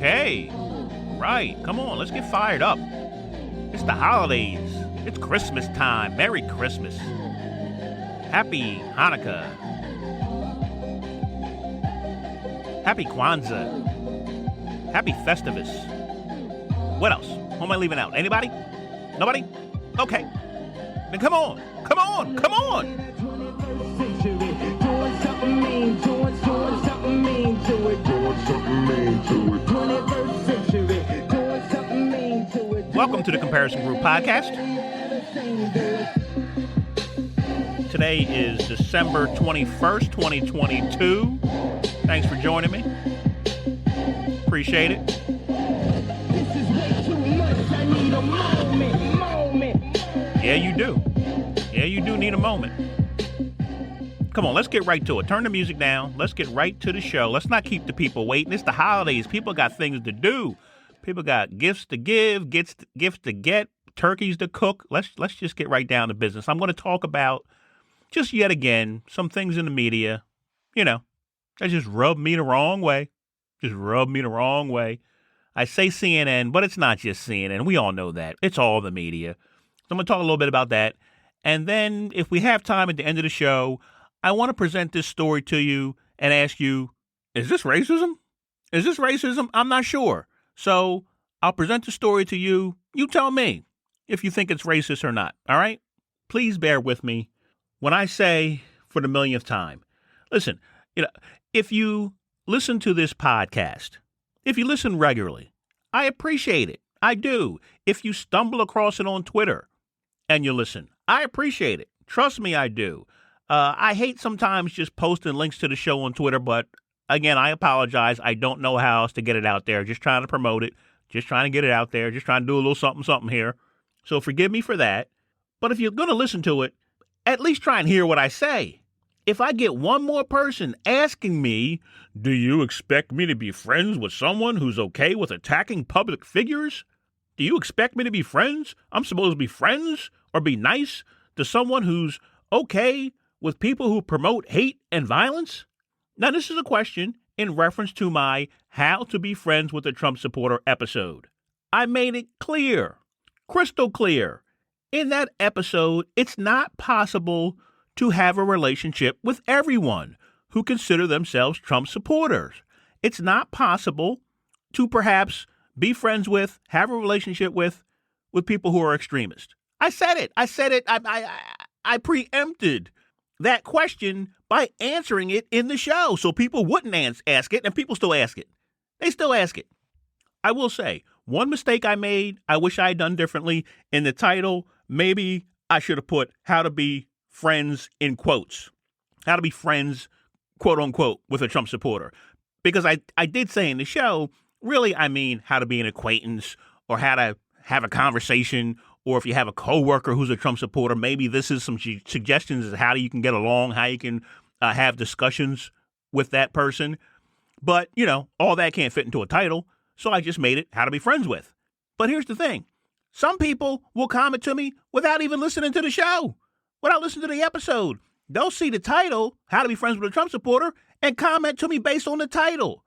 Hey, right, come on, let's get fired up. It's the holidays. It's Christmas time. Merry Christmas. Happy Hanukkah. Happy Kwanzaa. Happy Festivus. What else? Who am I leaving out? Anybody? Nobody? Okay. Then come on. Come on. Come on. Welcome to the Comparison Group Podcast. Today is December 21st, 2022. Thanks for joining me. Appreciate it. Yeah, you do. Yeah, you do need a moment. Come on, let's get right to it. Turn the music down. Let's get right to the show. Let's not keep the people waiting. It's the holidays. People got things to do. People got gifts to give, gifts to get, turkeys to cook. Let's just get right down to business. I'm going to talk about just yet again some things in the media, that just rub me the wrong way. I say CNN, but it's not just CNN. We all know that. It's all the media. So I'm going to talk a little bit about that. And then if we have time at the end of the show, I want to present this story to you and ask you, is this racism? Is this racism? I'm not sure. So I'll present the story to you. You tell me if you think it's racist or not. All right? Please bear with me when I say for the millionth time. Listen, if you listen to this podcast, if you listen regularly, I appreciate it. I do. If you stumble across it on Twitter and you listen, I appreciate it. Trust me, I do. I hate sometimes just posting links to the show on Twitter, but again, I apologize. I don't know how else to get it out there. Just trying to promote it. Just trying to get it out there. Just trying to do a little something here. So forgive me for that. But if you're going to listen to it, at least try and hear what I say. If I get one more person asking me, do you expect me to be friends with someone who's okay with attacking public figures? Do you expect me to be friends? I'm supposed to be friends or be nice to someone who's okay with people who promote hate and violence? Now, this is a question in reference to my How to Be Friends with a Trump Supporter episode. I made it clear, crystal clear. In that episode, it's not possible to have a relationship with everyone who consider themselves Trump supporters. It's not possible to perhaps be friends with, have a relationship with people who are extremists. I said it. I preempted that question by answering it in the show so people wouldn't ask it, and people still ask it. They still ask it. I will say, one mistake I made, I wish I had done differently. In the title, maybe I should have put how to be friends in quotes. How to be friends, quote unquote, with a Trump supporter. Because I did say in the show, really, I mean how to be an acquaintance or how to have a conversation. Or if you have a coworker who's a Trump supporter, maybe this is some suggestions as how you can get along, how you can have discussions with that person. But, all that can't fit into a title. So I just made it how to be friends with. But here's the thing. Some people will comment to me without even listening to the show, without listening to the episode. They'll see the title, How to Be Friends with a Trump Supporter, and comment to me based on the title.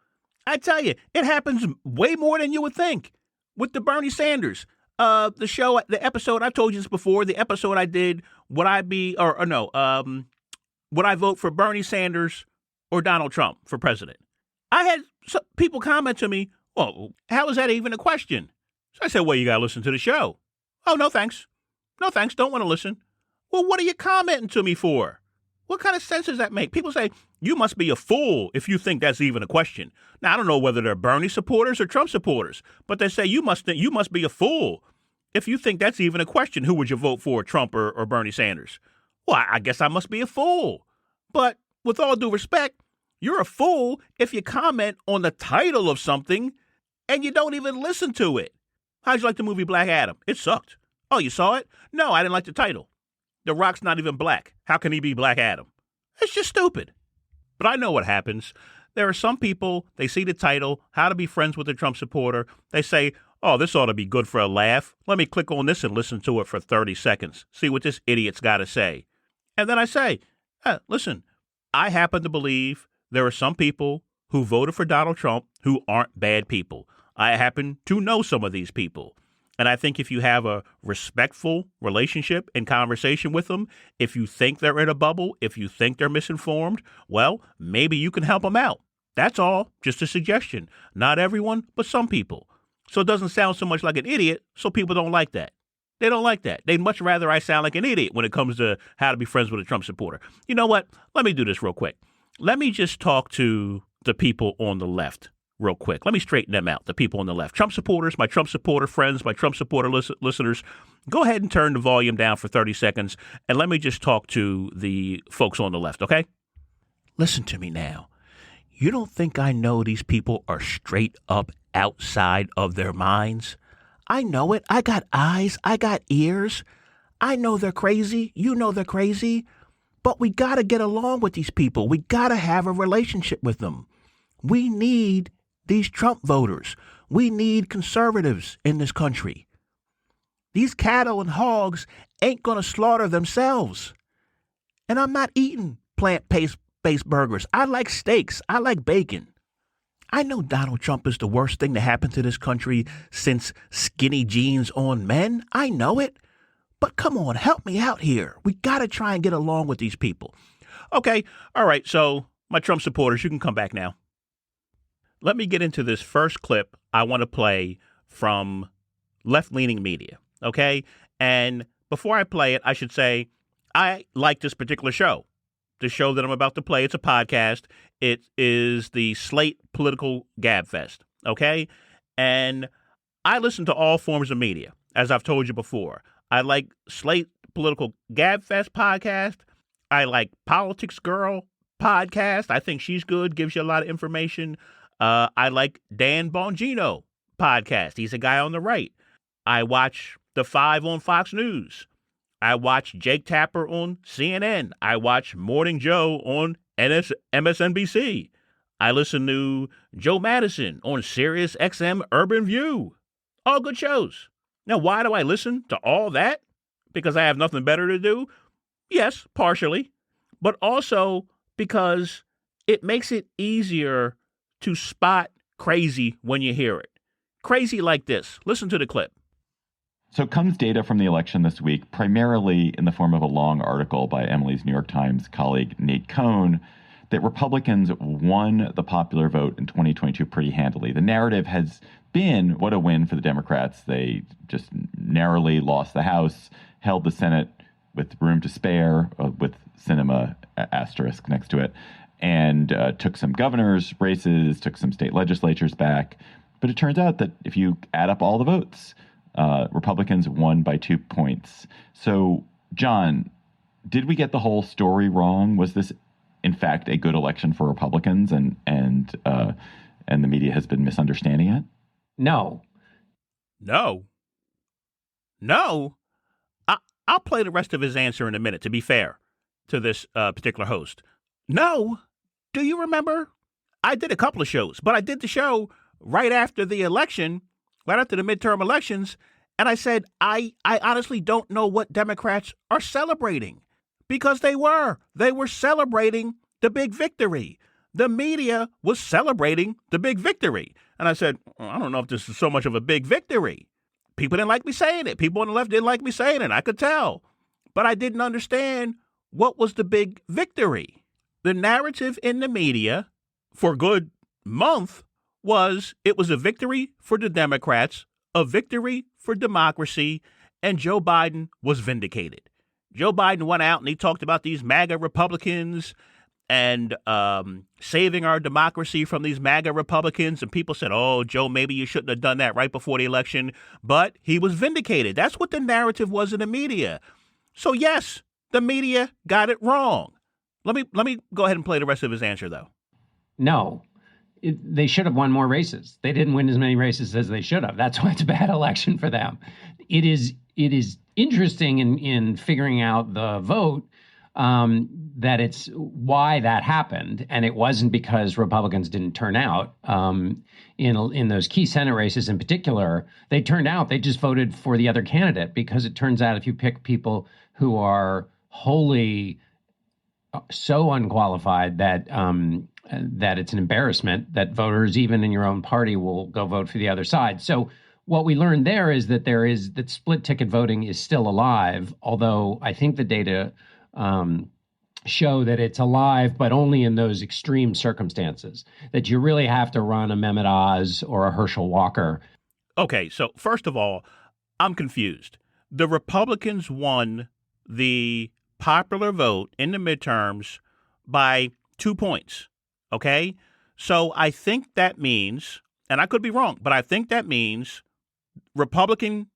I tell you, it happens way more than you would think. With the Bernie Sanders. The episode, I've told you this before, the episode I did, would I vote for Bernie Sanders or Donald Trump for president? I had some people comment to me, well, how is that even a question? So I said, well, you got to listen to the show. Oh, no, thanks. No, thanks. Don't want to listen. Well, what are you commenting to me for? What kind of sense does that make? People say, you must be a fool if you think that's even a question. Now, I don't know whether they're Bernie supporters or Trump supporters, but they say you must be a fool if you think that's even a question. Who would you vote for, Trump or Bernie Sanders? Well, I guess I must be a fool. But with all due respect, you're a fool if you comment on the title of something and you don't even listen to it. How'd you like the movie Black Adam? It sucked. Oh, you saw it? No, I didn't like the title. The Rock's not even black. How can he be Black Adam? It's just stupid. But I know what happens. There are some people, they see the title, How to Be Friends with a Trump Supporter. They say, oh, this ought to be good for a laugh. Let me click on this and listen to it for 30 seconds. See what this idiot's got to say. And then I say, listen, I happen to believe there are some people who voted for Donald Trump who aren't bad people. I happen to know some of these people. And I think if you have a respectful relationship and conversation with them, if you think they're in a bubble, if you think they're misinformed, well, maybe you can help them out. That's all. Just a suggestion. Not everyone, but some people. So it doesn't sound so much like an idiot, so people don't like that. They don't like that. They'd much rather I sound like an idiot when it comes to how to be friends with a Trump supporter. You know what? Let me do this real quick. Let me just talk to the people on the left real quick. Let me straighten them out, the people on the left. Trump supporters, my Trump supporter friends, my Trump supporter listeners, go ahead and turn the volume down for 30 seconds, and let me just talk to the folks on the left, okay? Listen to me now. You don't think I know these people are straight up outside of their minds? I know it. I got eyes. I got ears. I know they're crazy. You know they're crazy. But we got to get along with these people. We got to have a relationship with them. We need these Trump voters. We need conservatives in this country. These cattle and hogs ain't going to slaughter themselves. And I'm not eating plant-based burgers. I like steaks. I like bacon. I know Donald Trump is the worst thing to happen to this country since skinny jeans on men. I know it. But come on, help me out here. We got to try and get along with these people. Okay. All right. So my Trump supporters, you can come back now. Let me get into this first clip I want to play from left-leaning media, okay? And before I play it, I should say I like this particular show. The show that I'm about to play, it's a podcast. It is the Slate Political Gabfest, okay? And I listen to all forms of media, as I've told you before. I like Slate Political Gabfest podcast. I like Politics Girl podcast. I think she's good, gives you a lot of information. I like Dan Bongino podcast. He's a guy on the right. I watch The Five on Fox News. I watch Jake Tapper on CNN. I watch Morning Joe on MSNBC. I listen to Joe Madison on Sirius XM Urban View. All good shows. Now, why do I listen to all that? Because I have nothing better to do? Yes, partially. But also because it makes it easier to spot crazy when you hear it. Crazy like this. Listen to the clip. So comes data from the election this week, primarily in the form of a long article by Emily's New York Times colleague Nate Cohn, that Republicans won the popular vote in 2022 pretty handily. The narrative has been, what a win for the Democrats. They just narrowly lost the House, held the Senate with room to spare, with Sinema asterisk next to it, and took some governors' races, took some state legislatures back. But it turns out that if you add up all the votes, Republicans won by 2 points. So, John, did we get the whole story wrong? Was this, in fact, a good election for Republicans, and the media has been misunderstanding it? No. I'll play the rest of his answer in a minute, to be fair to this particular host. No. Do you remember? I did a couple of shows, but I did the show right after the election, right after the midterm elections, and I said, I honestly don't know what Democrats are celebrating, because they were celebrating the big victory. The media was celebrating the big victory. And I said, I don't know if this is so much of a big victory. People didn't like me saying it. People on the left didn't like me saying it. I could tell. But I didn't understand what was the big victory. The narrative in the media for a good month was it was a victory for the Democrats, a victory for democracy, and Joe Biden was vindicated. Joe Biden went out and he talked about these MAGA Republicans and saving our democracy from these MAGA Republicans. And people said, oh, Joe, maybe you shouldn't have done that right before the election. But he was vindicated. That's what the narrative was in the media. So, yes, the media got it wrong. Let me go ahead and play the rest of his answer, though. No. They should have won more races. They didn't win as many races as they should have. That's why it's a bad election for them. It is interesting in figuring out the vote that it's why that happened. And it wasn't because Republicans didn't turn out in those key Senate races in particular. They turned out. They just voted for the other candidate, because it turns out if you pick people who are wholly so unqualified that that it's an embarrassment that voters, even in your own party, will go vote for the other side. So what we learned there is that split ticket voting is still alive, although I think the data show that it's alive, but only in those extreme circumstances, that you really have to run a Mehmet Oz or a Herschel Walker. Okay, so first of all, I'm confused. The Republicans won the popular vote in the midterms by 2 points, okay? So I think that means, and I could be wrong, but I think that means Republican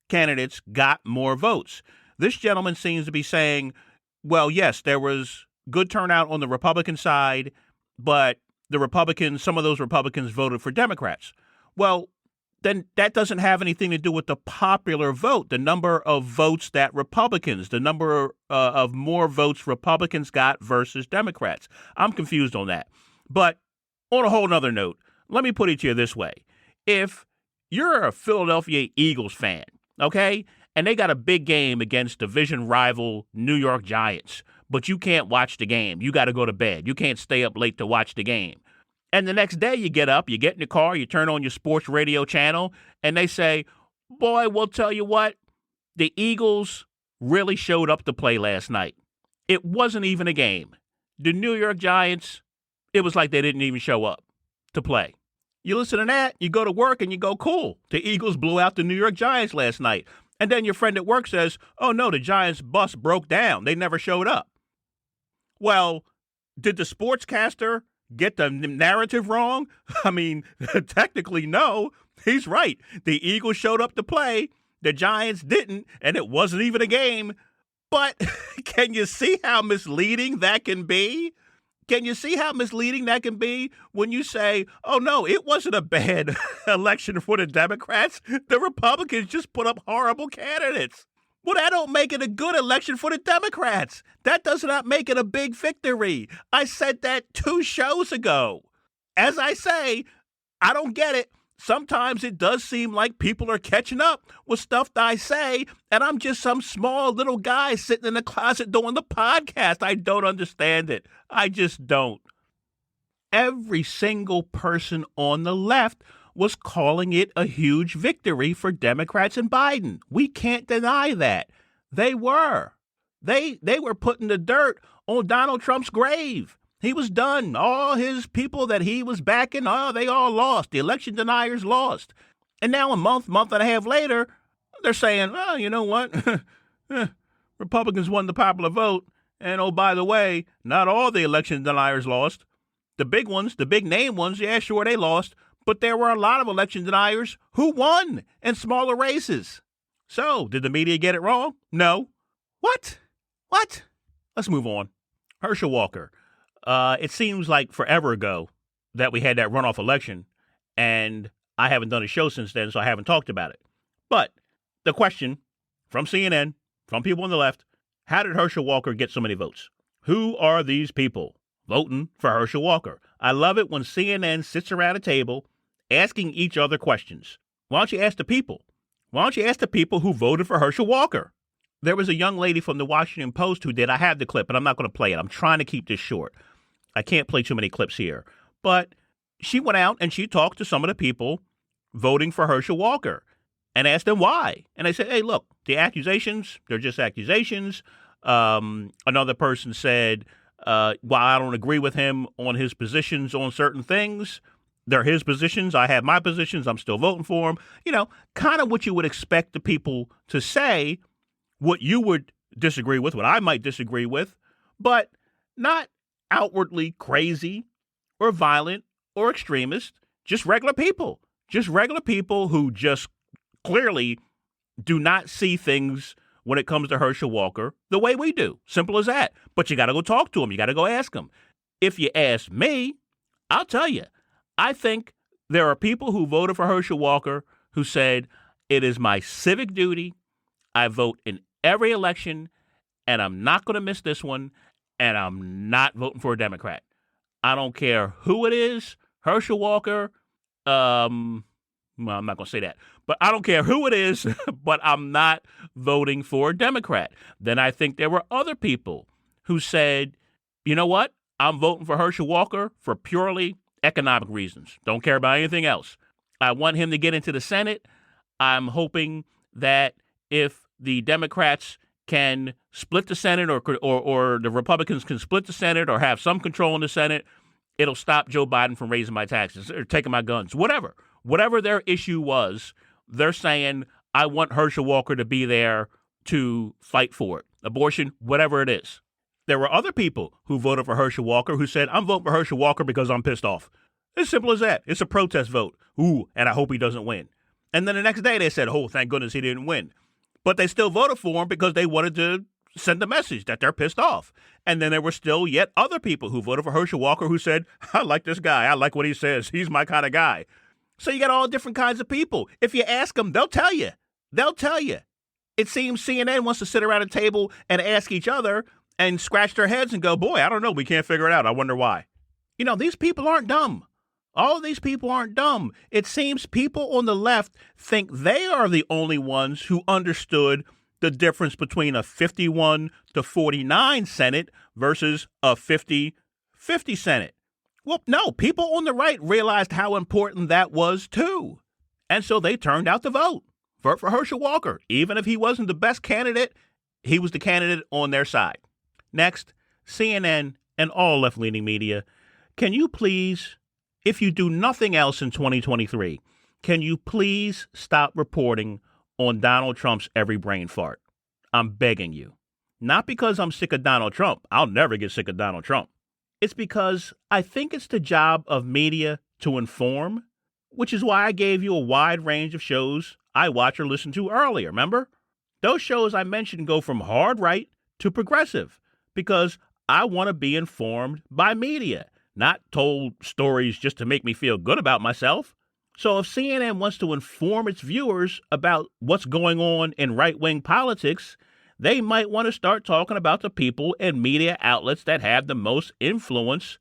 candidates got more votes. This gentleman seems to be saying, well, yes, there was good turnout on the Republican side, but some of those Republicans voted for Democrats. Well, then that doesn't have anything to do with the popular vote, the number of votes that the number of more votes Republicans got versus Democrats. I'm confused on that. But on a whole nother note, let me put it to you this way. If you're a Philadelphia Eagles fan, okay, and they got a big game against division rival New York Giants, but you can't watch the game. You got to go to bed. You can't stay up late to watch the game. And the next day you get up, you get in the car, you turn on your sports radio channel, and they say, boy, we'll tell you what, the Eagles really showed up to play last night. It wasn't even a game. The New York Giants, it was like they didn't even show up to play. You listen to that, you go to work, and you go, cool, the Eagles blew out the New York Giants last night. And then your friend at work says, oh, no, the Giants bus broke down. They never showed up. Well, did the sportscaster get the narrative wrong? I mean, technically, no. He's right. The Eagles showed up to play. The Giants didn't, and it wasn't even a game. But can you see how misleading that can be? Can you see how misleading that can be when you say, oh, no, it wasn't a bad election for the Democrats. The Republicans just put up horrible candidates. Well, that don't make it a good election for the Democrats. That does not make it a big victory. I said that 2 shows ago. As I say, I don't get it. Sometimes it does seem like people are catching up with stuff that I say, and I'm just some small little guy sitting in the closet doing the podcast. I don't understand it. I just don't. Every single person on the left was calling it a huge victory for Democrats and Biden. We can't deny that. They were. They were putting the dirt on Donald Trump's grave. He was done. All his people that he was backing, they all lost. The election deniers lost. And now a month and a half later, they're saying, oh, you know what? Republicans won the popular vote. And oh, by the way, not all the election deniers lost. The big ones, the big name ones, yeah, sure, they lost. But there were a lot of election deniers who won in smaller races. So, did the media get it wrong? No. What? Let's move on. Herschel Walker. It seems like forever ago that we had that runoff election, and I haven't done a show since then, so I haven't talked about it. But the question from CNN, from people on the left, how did Herschel Walker get so many votes? Who are these people voting for Herschel Walker? I love it when CNN sits around a table asking each other questions. Why don't you ask the people? Why don't you ask the people who voted for Herschel Walker? There was a young lady from the Washington Post who did. I have the clip, but I'm not going to play it. I'm trying to keep this short. I can't play too many clips here. But she went out and she talked to some of the people voting for Herschel Walker and asked them why. And they said, hey, look, the accusations, they're just accusations. Another person said, while I don't agree with him on his positions on certain things, they're his positions. I have my positions. I'm still voting for him. You know, kind of what you would expect the people to say, what you would disagree with, what I might disagree with, but not outwardly crazy or violent or extremist, just regular people who just clearly do not see things when it comes to Herschel Walker the way we do. Simple as that. But you got to go talk to him. You got to go ask him. If you ask me, I'll tell you, I think there are people who voted for Herschel Walker who said, it is my civic duty. I vote in every election, and I'm not going to miss this one, and I'm not voting for a Democrat. I don't care who it is, Herschel Walker. Well, I'm not going to say that, but I don't care who it is, but I'm not voting for a Democrat. Then I think there were other people who said, you know what? I'm voting for Herschel Walker for purely economic reasons. Don't care about anything else. I want him to get into the Senate. I'm hoping that if the Democrats can split the Senate or the Republicans can split the Senate or have some control in the Senate, it'll stop Joe Biden from raising my taxes or taking my guns, whatever. Whatever their issue was, they're saying, I want Herschel Walker to be there to fight for it. Abortion, whatever it is. There were other people who voted for Herschel Walker who said, I'm voting for Herschel Walker because I'm pissed off. It's simple as that. It's a protest vote. Ooh, and I hope he doesn't win. And then the next day they said, oh, thank goodness he didn't win. But they still voted for him because they wanted to send a message that they're pissed off. And then there were still yet other people who voted for Herschel Walker who said, I like this guy. I like what he says. He's my kind of guy. So you got all different kinds of people. If you ask them, they'll tell you. They'll tell you. It seems CNN wants to sit around a table and ask each other and scratch their heads and go, boy, I don't know. We can't figure it out. I wonder why. You know, these people aren't dumb. All of these people aren't dumb. It seems people on the left think they are the only ones who understood the difference between a 51 to 49 Senate versus a 50-50 Senate. Well, no, people on the right realized how important that was too. And so they turned out to vote for Herschel Walker. Even if he wasn't the best candidate, he was the candidate on their side. Next, CNN and all left-leaning media, can you please, if you do nothing else in 2023, can you please stop reporting on Donald Trump's every brain fart? I'm begging you. Not because I'm sick of Donald Trump. I'll never get sick of Donald Trump. It's because I think it's the job of media to inform, which is why I gave you a wide range of shows I watch or listen to earlier, remember? Those shows I mentioned go from hard right to progressive because I want to be informed by media, not told stories just to make me feel good about myself. So if CNN wants to inform its viewers about what's going on in right-wing politics, they might want to start talking about the people and media outlets that have the most influence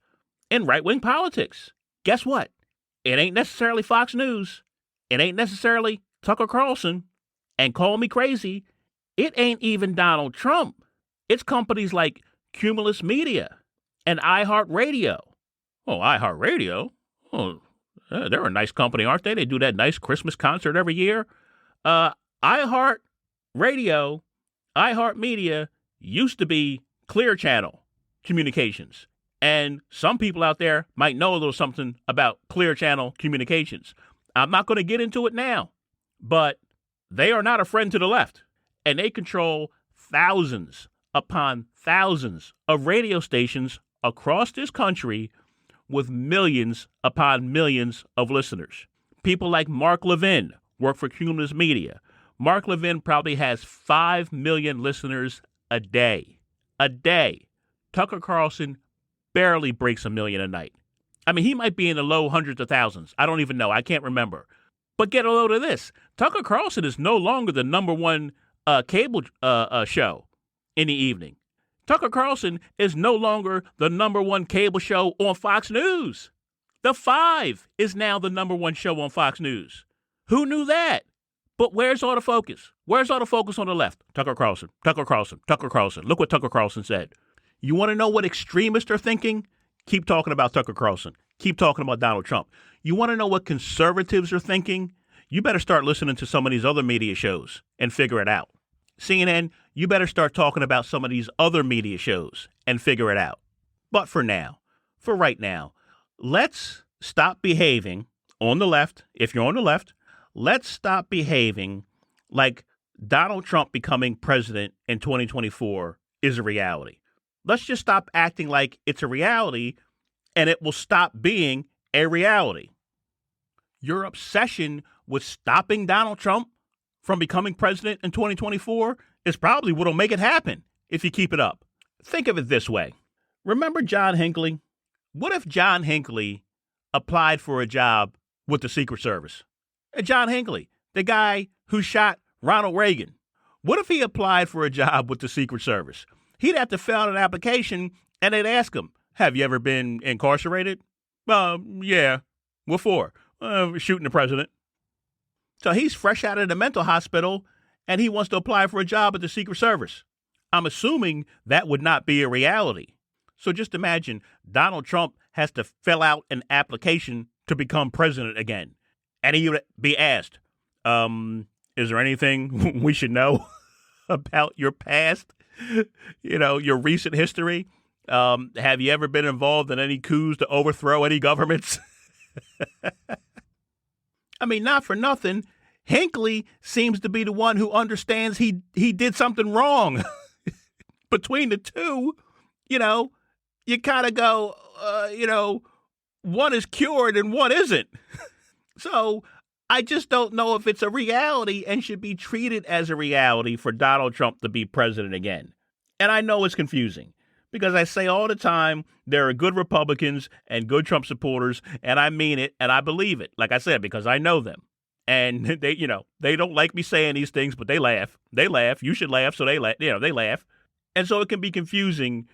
in right-wing politics. Guess what? It ain't necessarily Fox News. It ain't necessarily Tucker Carlson. And call me crazy, it ain't even Donald Trump. It's companies like Cumulus Media and iHeartRadio. Oh, iHeartRadio? Oh, they're a nice company, aren't they? They do that nice Christmas concert every year. iHeartRadio, iHeartMedia used to be Clear Channel Communications. And some people out there might know a little something about Clear Channel Communications. I'm not going to get into it now, but they are not a friend to the left. And they control thousands upon thousands of radio stations across this country with millions upon millions of listeners. People like Mark Levin work for Cumulus Media. Mark Levin probably has 5 million listeners a day. A day. Tucker Carlson barely breaks 1 million a night. I mean, he might be in the low hundreds of thousands. I don't even know. I can't remember. But get a load of this. Tucker Carlson is no longer the number one cable show in the evening. Tucker Carlson is no longer the number one cable show on Fox News. The Five is now the number one show on Fox News. Who knew that? But where's all the focus? Where's all the focus on the left? Tucker Carlson, Tucker Carlson, Tucker Carlson. Look what Tucker Carlson said. You want to know what extremists are thinking? Keep talking about Tucker Carlson. Keep talking about Donald Trump. You want to know what conservatives are thinking? You better start listening to some of these other media shows and figure it out. CNN, you better start talking about some of these other media shows and figure it out. But for now, for right now, let's stop behaving on the left. If you're on the left, let's stop behaving like Donald Trump becoming president in 2024 is a reality. Let's just stop acting like it's a reality and it will stop being a reality. Your obsession with stopping Donald Trump from becoming president in 2024 is probably what'll make it happen if you keep it up. Think of it this way. Remember John Hinckley? What if John Hinckley applied for a job with the Secret Service? John Hinckley, the guy who shot Ronald Reagan. What if he applied for a job with the Secret Service? He'd have to fill out an application and they'd ask him, have you ever been incarcerated? Yeah. What for? Shooting the president. So he's fresh out of the mental hospital and he wants to apply for a job at the Secret Service. I'm assuming that would not be a reality. So just imagine Donald Trump has to fill out an application to become president again. And he would be asked, is there anything we should know about your past? Your recent history? Have you ever been involved in any coups to overthrow any governments? I mean, not for nothing. Hinckley seems to be the one who understands he did something wrong. Between the two, you kind of go, one is cured and one isn't. So I just don't know if it's a reality and should be treated as a reality for Donald Trump to be president again. And I know it's confusing because I say all the time, there are good Republicans and good Trump supporters, and I mean it and I believe it. Like I said, because I know them. And they don't like me saying these things, but they laugh. They laugh. You should laugh. So they laugh. And so it can be confusing.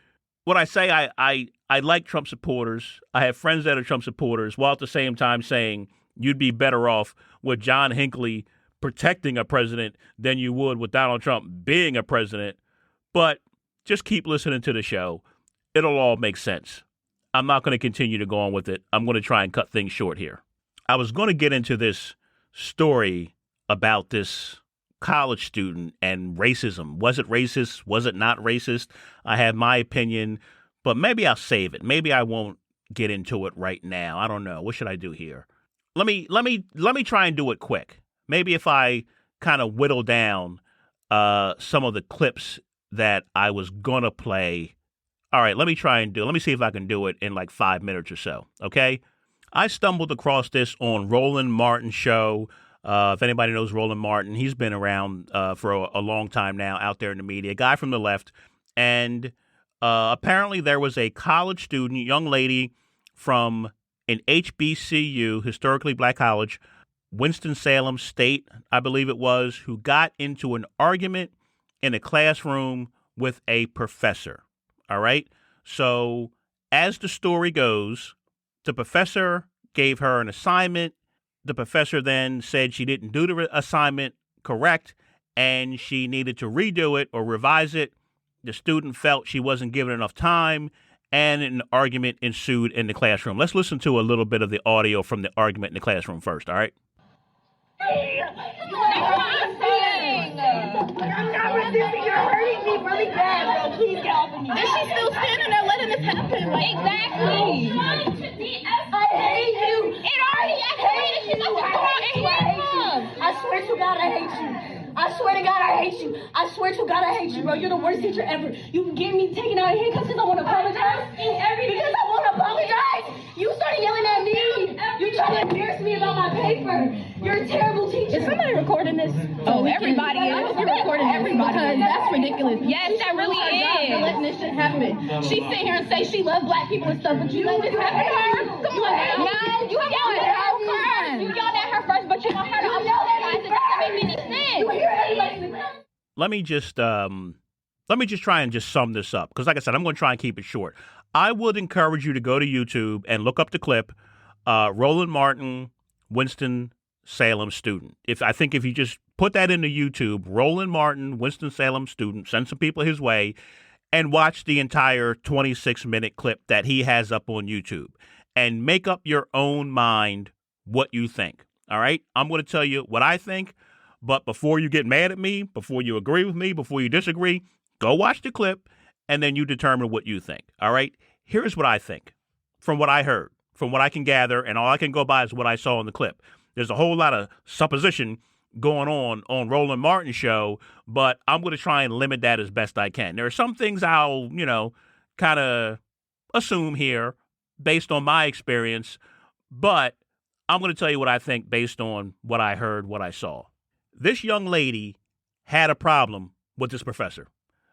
When I say I like Trump supporters, I have friends that are Trump supporters, while at the same time saying you'd be better off with John Hinckley protecting a president than you would with Donald Trump being a president. But just keep listening to the show. It'll all make sense. I'm not going to continue to go on with it. I'm going to try and cut things short here. I was going to get into this story about this college student and racism. Was it racist? Was it not racist? I have my opinion, but maybe I'll save it. Maybe I won't get into it right now. I don't know. What should I do here? Let me try and do it quick. Maybe if I kind of whittle down some of the clips that I was gonna play. All right, let me see if I can do it in like 5 minutes or so. Okay. I stumbled across this on Roland Martin's show. If anybody knows Roland Martin, he's been around for a long time now out there in the media, a guy from the left. And apparently there was a college student, young lady from an HBCU, historically black college, Winston-Salem State, I believe it was, who got into an argument in a classroom with a professor. All right. So as the story goes, the professor gave her an assignment. The professor then said she didn't do the assignment correct and she needed to redo it or revise it. The student felt she wasn't given enough time and an argument ensued in the classroom. Let's listen to a little bit of the audio from the argument in the classroom first, all right? I'm not resisting. You're hurting me really bad, bro. Please get off of me. And she's still standing there letting this happen. Exactly. I hate you. It already escalated. She's about to go out and hit him. I swear to God, I hate you. I swear to God, I hate you. I swear to God, I hate you, bro. You're the worst teacher ever. You can get me taken out of handcuffs because I want to apologize. Because I want to apologize. You started yelling at me. You tried to embarrass me about my paper. You're a terrible teacher. Is somebody recording this? Oh, everybody is. I hope you're recording everybody. Because that's ridiculous. Yes, that really is. You're letting this shit happen. She sit here and say she loves black people and stuff, but you let this happen to her? Come on now. No, you yelled at her first. You yelled at her first, but you want her to apologize. It doesn't make any sense. Let me just try and just sum this up because, like I said, I'm going to try and keep it short. I would encourage you to go to YouTube and look up the clip, Roland Martin, Winston-Salem student. If you just put that into YouTube, Roland Martin, Winston-Salem student, send some people his way, and watch the entire 26-minute clip that he has up on YouTube, and make up your own mind what you think. All right, I'm going to tell you what I think. But before you get mad at me, before you agree with me, before you disagree, go watch the clip and then you determine what you think. All right. Here's what I think from what I heard, from what I can gather, and all I can go by is what I saw in the clip. There's a whole lot of supposition going on Roland Martin's show, but I'm going to try and limit that as best I can. There are some things I'll, kind of assume here based on my experience, but I'm going to tell you what I think based on what I heard, what I saw. This young lady had a problem with this professor.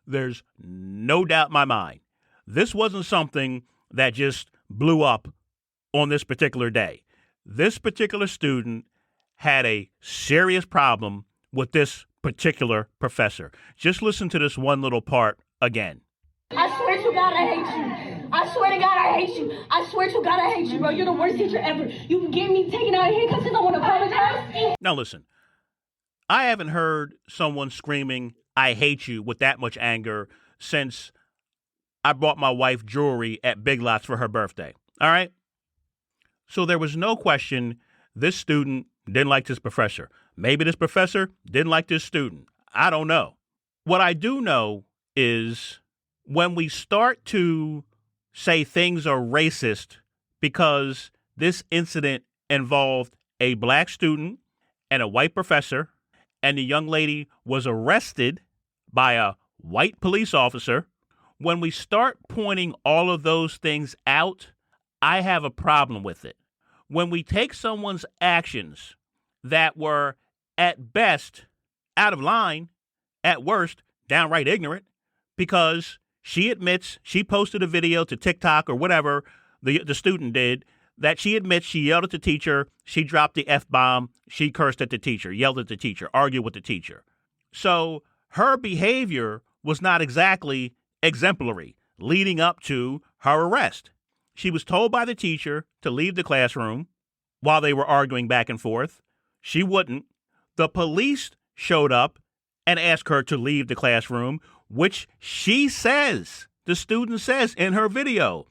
There's no doubt in my mind. This wasn't something that just blew up on this particular day. This particular student had a serious problem with this particular professor. Just listen to this one little part again. I swear to God, I hate you. I swear to God, I hate you. I swear to God, I hate you, bro. You're the worst teacher ever. You can get me taken out of handcuffs because I want to apologize. Now listen. I haven't heard someone screaming, I hate you with that much anger since I bought my wife jewelry at Big Lots for her birthday. All right? So there was no question this student didn't like this professor. Maybe this professor didn't like this student. I don't know. What I do know is when we start to say things are racist because this incident involved a black student and a white professor, and the young lady was arrested by a white police officer, when we start pointing all of those things out, I have a problem with it. When we take someone's actions that were at best out of line, at worst downright ignorant, because she admits she posted a video to TikTok or whatever the student did, that she admits she yelled at the teacher, she dropped the F-bomb, she cursed at the teacher, yelled at the teacher, argued with the teacher. So her behavior was not exactly exemplary leading up to her arrest. She was told by the teacher to leave the classroom while they were arguing back and forth. She wouldn't. The police showed up and asked her to leave the classroom, which she says, the student says in her video.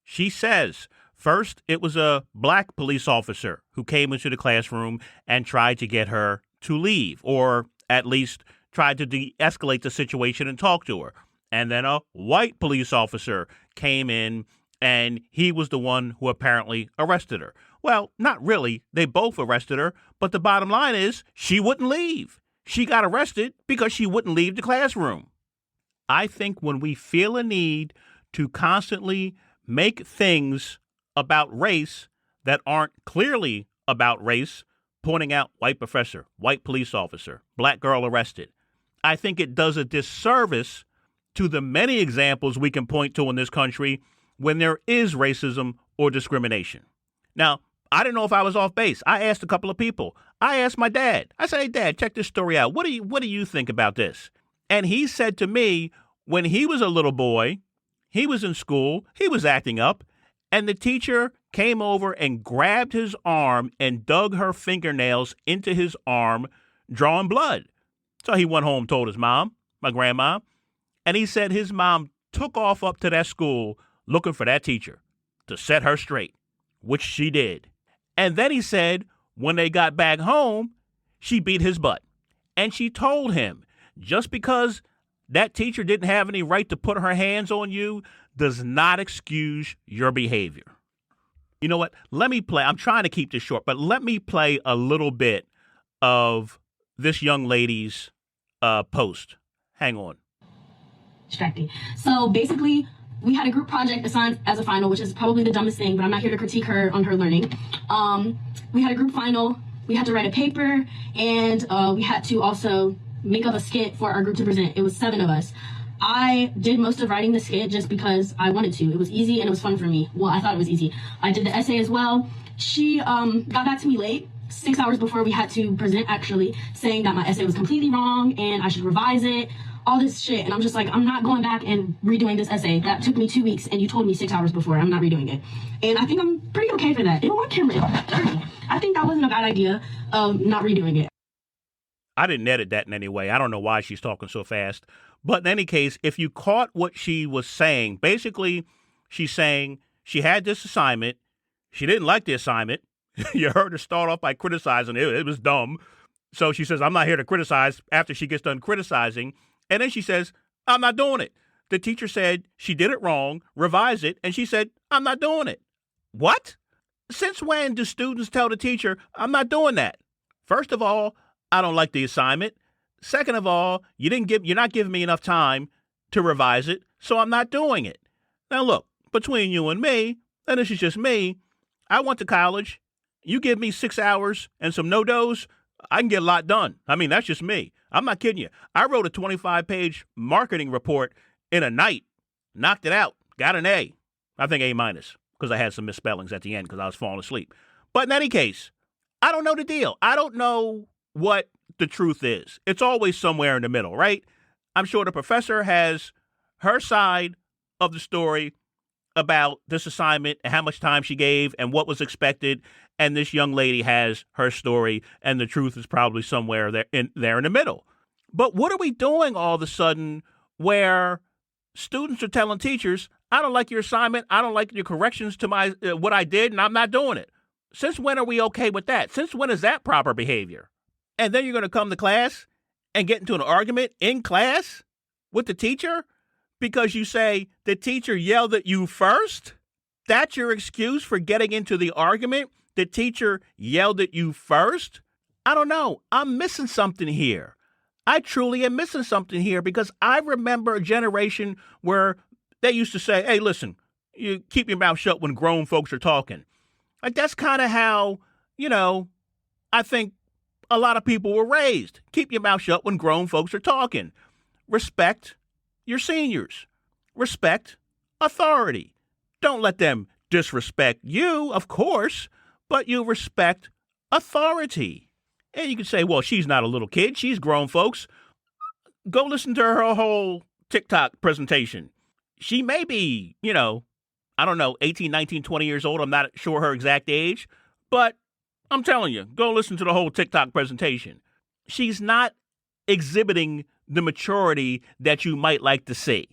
She says, first, it was a black police officer who came into the classroom and tried to get her to leave, or at least tried to de-escalate the situation and talk to her. And then a white police officer came in, and he was the one who apparently arrested her. Well, not really. They both arrested her, but the bottom line is she wouldn't leave. She got arrested because she wouldn't leave the classroom. I think when we feel a need to constantly make things about race that aren't clearly about race, pointing out white professor, white police officer, black girl arrested, I think it does a disservice to the many examples we can point to in this country when there is racism or discrimination. Now, I didn't know if I was off base. I asked a couple of people. I asked my dad. I said, hey, Dad, check this story out. What do you think about this? And he said to me, when he was a little boy, he was in school, he was acting up, and the teacher came over and grabbed his arm and dug her fingernails into his arm, drawing blood. So he went home, told his mom, my grandma, and he said his mom took off up to that school looking for that teacher to set her straight, which she did. And then he said when they got back home, she beat his butt. And she told him, just because that teacher didn't have any right to put her hands on you does not excuse your behavior. You know what? Let me play. I'm trying to keep this short, but let me play a little bit of this young lady's post. Hang on. Distracting. So basically, we had a group project assigned as a final, which is probably the dumbest thing, but I'm not here to critique her on her learning. We had a group final. We had to write a paper, and we had to also make up a skit for our group to present. It was 7 of us. I did most of writing the skit just because I wanted to. It was easy and it was fun for me. Well, I thought it was easy. I did the essay as well. She got back to me late, 6 hours before we had to present, actually, saying that my essay was completely wrong and I should revise it, all this shit. And I'm just like, I'm not going back and redoing this essay. That took me 2 weeks and you told me 6 hours before. I'm not redoing it. And I think I'm pretty okay for that. Ew, my camera is dirty. I think that wasn't a bad idea of not redoing it. I didn't edit that in any way. I don't know why she's talking so fast. But in any case, if you caught what she was saying, basically she's saying she had this assignment. She didn't like the assignment. You heard her start off by criticizing it. It was dumb. So she says, I'm not here to criticize after she gets done criticizing. And then she says, I'm not doing it. The teacher said she did it wrong, revise it. And she said, I'm not doing it. What? Since when do students tell the teacher, I'm not doing that? First of all, I don't like the assignment. Second of all, you're not giving me enough time to revise it, so I'm not doing it. Now look, between you and me, and this is just me, I went to college. You give me 6 hours and some no-dos, I can get a lot done. I mean, that's just me. I'm not kidding you. I wrote a 25-page marketing report in a night, knocked it out, got an A. I think A-, because I had some misspellings at the end because I was falling asleep. But in any case, I don't know the deal. I don't know what the truth is. It's always somewhere in the middle, right? I'm sure the professor has her side of the story about this assignment and how much time she gave and what was expected. And this young lady has her story, and the truth is probably somewhere there in the middle. But what are we doing all of a sudden where Students are telling teachers, I don't like your assignment. I don't like your corrections to my what I did, and I'm not doing it. Since when are we okay with that? Since when is that proper behavior? And then you're going to come to class and get into an argument in class with the teacher because you say the teacher yelled at you first? That's your excuse for getting into the argument? The teacher yelled at you first? I don't know. I'm missing something here. I truly am missing something here because I remember a generation where they used to say, hey, listen, you keep your mouth shut when grown folks are talking. Like, that's kind of how, I think a lot of people were raised. Keep your mouth shut when grown folks are talking. Respect your seniors. Respect authority. Don't let them disrespect you, of course, but you respect authority. And you can say, well, she's not a little kid. She's grown folks. Go listen to her whole TikTok presentation. She may be, 18, 19, 20 years old. I'm not sure her exact age, but I'm telling you, go listen to the whole TikTok presentation. She's not exhibiting the maturity that you might like to see.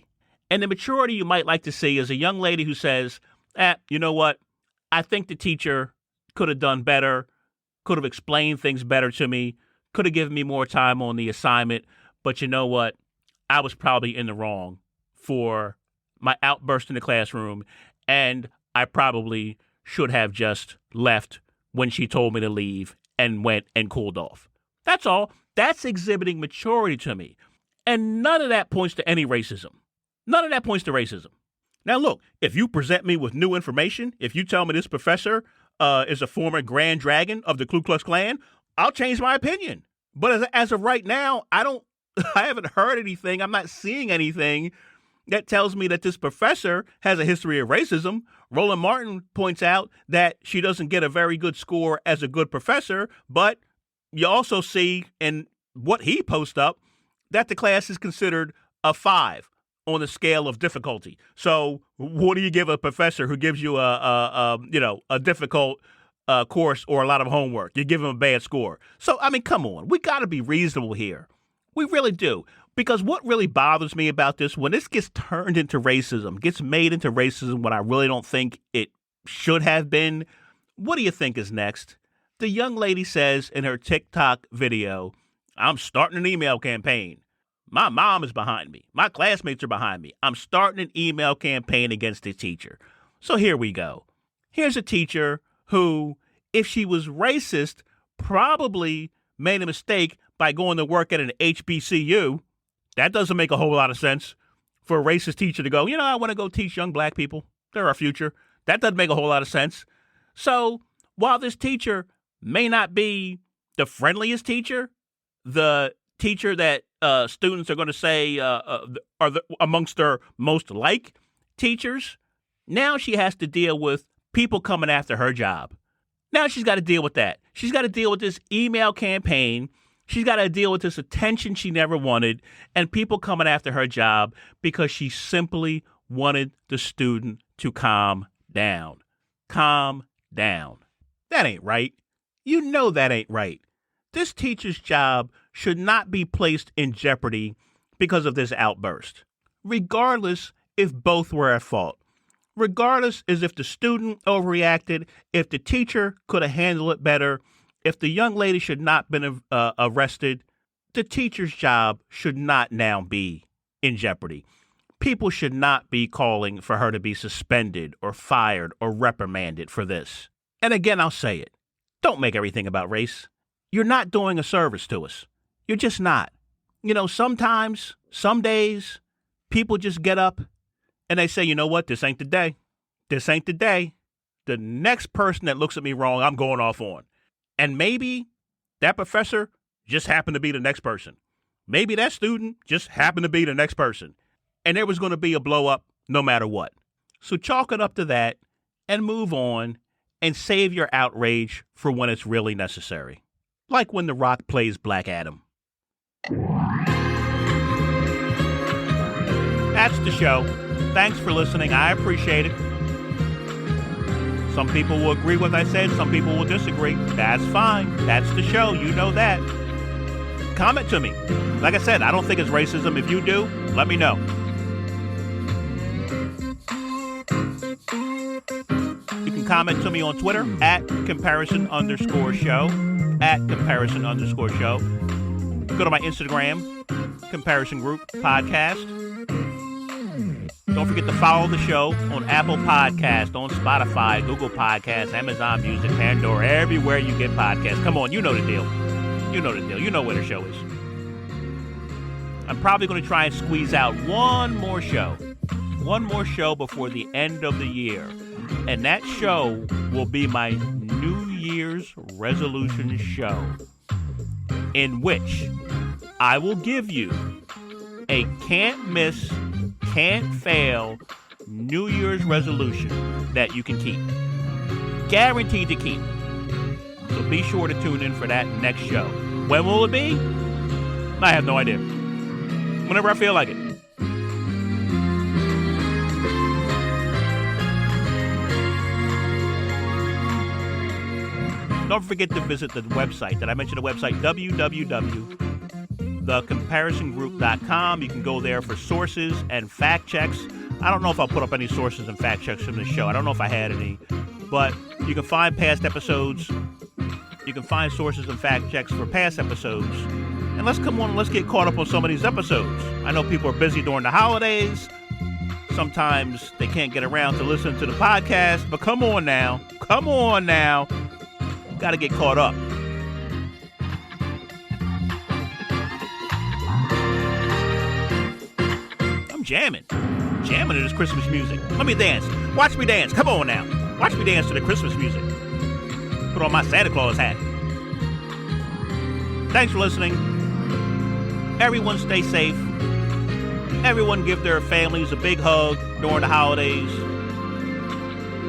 And the maturity you might like to see is a young lady who says, you know what? I think the teacher could have done better, could have explained things better to me, could have given me more time on the assignment. But you know what? I was probably in the wrong for my outburst in the classroom, and I probably should have just left when she told me to leave and went and cooled off. That's all. That's exhibiting maturity to me. And none of that points to any racism. None of that points to racism. Now, look, if you present me with new information, if you tell me this professor is a former Grand Dragon of the Ku Klux Klan, I'll change my opinion. But as of right now, I haven't heard anything. I'm not seeing anything that tells me that this professor has a history of racism. Roland Martin points out that she doesn't get a very good score as a good professor, but you also see in what he posts up that the class is considered a 5 on the scale of difficulty. So what do you give a professor who gives you a difficult course or a lot of homework? You give him a bad score. So, I mean, come on. We got to be reasonable here. We really do. Because what really bothers me about this, when this gets turned into racism, gets made into racism when I really don't think it should have been, what do you think is next? The young lady says in her TikTok video, I'm starting an email campaign. My mom is behind me. My classmates are behind me. I'm starting an email campaign against the teacher. So here we go. Here's a teacher who, if she was racist, probably made a mistake by going to work at an HBCU. That doesn't make a whole lot of sense for a racist teacher to go, I want to go teach young black people. They're our future. That doesn't make a whole lot of sense. So while this teacher may not be the friendliest teacher, the teacher that students are going to say are amongst their most like teachers, now she has to deal with people coming after her job. Now she's got to deal with that. She's got to deal with this email campaign. She's got to deal with this attention she never wanted and people coming after her job because she simply wanted the student to calm down. Calm down. That ain't right. You know that ain't right. This teacher's job should not be placed in jeopardy because of this outburst, regardless if both were at fault. Regardless as if the student overreacted, if the teacher could have handled it better, if the young lady should not have been arrested, the teacher's job should not now be in jeopardy. People should not be calling for her to be suspended or fired or reprimanded for this. And again, I'll say it. Don't make everything about race. You're not doing a service to us. You're just not. Sometimes, some days, people just get up and they say, you know what? This ain't the day. This ain't the day. The next person that looks at me wrong, I'm going off on. And maybe that professor just happened to be the next person. Maybe that student just happened to be the next person. And there was going to be a blow up no matter what. So chalk it up to that and move on and save your outrage for when it's really necessary. Like when The Rock plays Black Adam. That's the show. Thanks for listening. I appreciate it. Some people will agree with what I said. Some people will disagree. That's fine. That's the show. You know that. Comment to me. Like I said, I don't think it's racism. If you do, let me know. comment to me on Twitter at comparison_show. At comparison_show. Go to my Instagram, Comparison Group Podcast. Don't forget to follow the show on Apple Podcast, on Spotify, Google Podcasts, Amazon Music, Pandora, everywhere you get podcasts. Come on, you know the deal. You know the deal. You know where the show is. I'm probably going to try and squeeze out one more show before the end of the year. And that show will be my New Year's resolution show, in which I will give you a can't miss, can't fail New Year's resolution that you can keep. Guaranteed to keep. So be sure to tune in for that next show. When will it be? I have no idea. Whenever I feel like it. Don't forget to visit the website that I mentioned, the website, www.thecomparisongroup.com. You can go there for sources and fact checks. I don't know if I'll put up any sources and fact checks from the show. I don't know if I had any. But you can find past episodes. You can find sources and fact checks for past episodes. And let's get caught up on some of these episodes. I know people are busy during the holidays. Sometimes they can't get around to listen to the podcast. But come on now. Got to get caught up. I'm jamming to this Christmas music. Let me dance. Watch me dance. Come on now. Watch me dance to the Christmas music. Put on my Santa Claus hat. Thanks for listening. Everyone stay safe. Everyone give their families a big hug during the holidays.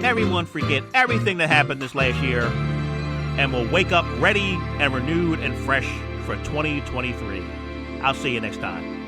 Everyone forget everything that happened this last year. And we'll wake up ready and renewed and fresh for 2023. I'll see you next time.